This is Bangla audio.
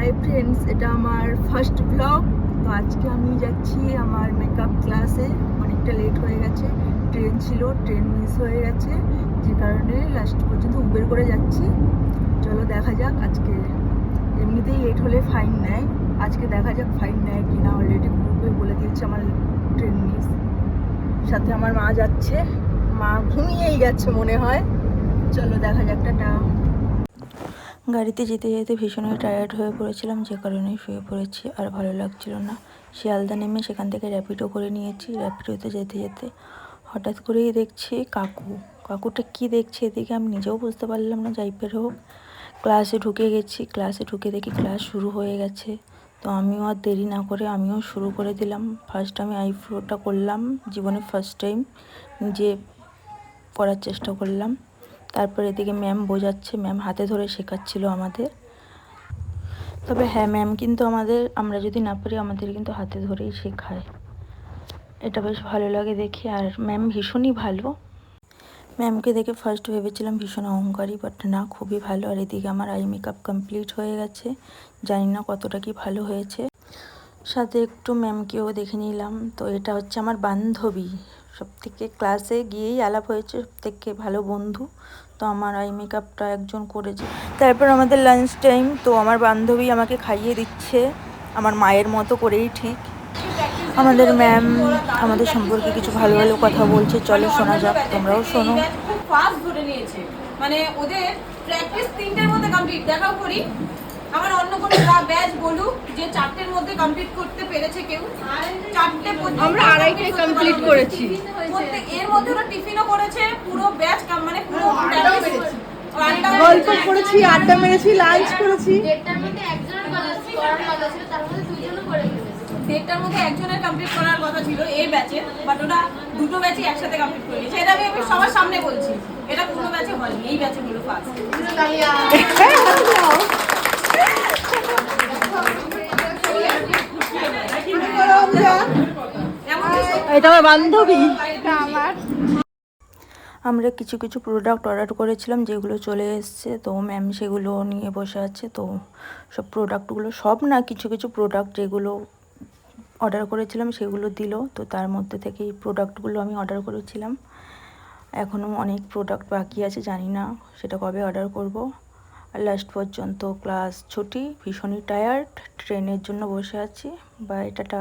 হাই ফ্রেন্ডস, এটা আমার ফার্স্ট ব্লগ। তো আজকে আমি যাচ্ছি আমার মেকআপ ক্লাসে। অনেকটা লেট হয়ে গেছে, ট্রেন ছিল, ট্রেন মিস হয়ে গেছে, যে কারণে লাস্ট পর্যন্ত উবের করে যাচ্ছি। চলো দেখা যাক। আজকে এমনিতেই লেট হলে ফাইন নেয়, আজকে দেখা যাক ফাইন নেয় কি না। অলরেডি গ্রুপে বলে দিয়েছে আমার ট্রেন মিস। সাথে আমার মা যাচ্ছে, মা ঘুমিয়েই গেছে মনে হয়। চলো দেখা যাক। টাটা। গাড়িতে যেতে যেতে ভীষণই টায়ার্ড হয়ে পড়েছিলাম, যে কারণে শুয়ে পড়েছি, আর ভালো লাগছিল না। শিয়ালদা নেমে সেখান থেকে র্যাপিডো করে নিয়েছি। র্যাপিডোতে যেতে যেতে হঠাৎ করেই দেখছি কাকুটা কি দেখছে এদিকে আমি নিজেও বুঝতে পারলাম না। যাইপের হোক, ক্লাসে ঢুকে গেছি। ক্লাসে ঢুকে দেখি ক্লাস শুরু হয়ে গেছে। তো আমিও আর দেরি না করে আমিও শুরু করে দিলাম। ফার্স্ট আমি আইব্রোটা করলাম, জীবনে ফার্স্ট টাইম নিজে করার চেষ্টা করলাম। তারপর এদিকে ম্যাম বোঝাচ্ছে, ম্যাম হাতে ধরে শেখাচ্ছিল আমাদের। তবে হ্যাঁ, ম্যাম কিন্তু আমরা যদি না পারি আমাদের কিন্তু হাতে ধরেই শেখায়। এটা বেশ ভালো লাগে দেখে, আর ম্যাম ভীষণই ভালো। ম্যামকে দেখে ফার্স্ট ভেবেছিলাম ভীষণ অহংকারী, বাট না, খুবই ভালো। আর এদিকে আমার আই মেকআপ কমপ্লিট হয়ে গেছে, জানি না কতটা কি ভালো হয়েছে। সাথে একটু ম্যামকেও দেখে নিলাম। তো এটা হচ্ছে আমার বান্ধবী, সবথেকে ক্লাসে গিয়েই আলাপ হয়েছে, সবথেকে ভালো বন্ধু। তো আমার আই মেকআপটা একজন করেছে। তারপর আমাদের লাঞ্চ টাইম, তো আমার বান্ধবী আমাকে খাইয়ে দিচ্ছে আমার মায়ের মতো করেই ঠিক। আমাদের ম্যাম আমাদের সম্পর্কে কিছু ভালো ভালো কথা বলছে, চলো শোনা যাক, তোমরাও শোনো। খুব ফাস্ট ধরে নিয়েছে, মানে ওদের প্র্যাকটিস 3টের মধ্যে কমপ্লিট। দেখাও করি আমার অন্য কোনো ব্যাচ বলুক যে 4টের মধ্যে কমপ্লিট করতে পেরেছে কেউ। 4টে আমরা আড়াইটায় কমপ্লিট করেছি। এর মধ্যে ওরা টিফিনও করেছে, পুরো ব্যাচ মানে পুরো গল্প করেছি, আড্ডা মেরেছি, লাঞ্চ করেছি। 1টার মধ্যে একজনের করার কথা ছিল, তার মধ্যে দুইজনও করে ফেলেছে। 1টার মধ্যে একজনের কমপ্লিট করার কথা ছিল এই ব্যাচে, বাট ওরা দুটো ব্যাচই একসাথে কমপ্লিট করে নিয়েছে। এটা আমি সবার সামনে বলছি, এটা কোনো ব্যাচে হয়নি, এই ব্যাচে হলো ফার্স্ট। এটা আমার বান্ধবী। আমরা কিছু কিছু প্রোডাক্ট অর্ডার করেছিলাম, যেগুলো চলে এসছে। তো ম্যাম সেগুলো নিয়ে বসে আছে। তো সব প্রোডাক্টগুলো, সব না, কিছু কিছু প্রোডাক্ট যেগুলো অর্ডার করেছিলাম সেগুলো দিল। তো তার মধ্যে থেকে এই প্রোডাক্টগুলো আমি অর্ডার করেছিলাম। এখনও অনেক প্রোডাক্ট বাকি আছে, জানি না সেটা কবে অর্ডার করব। আর লাস্ট পর্যন্ত ক্লাস ছুটি, ভীষণই টায়ার্ড, ট্রেনের জন্য বসে আছি। বা এটা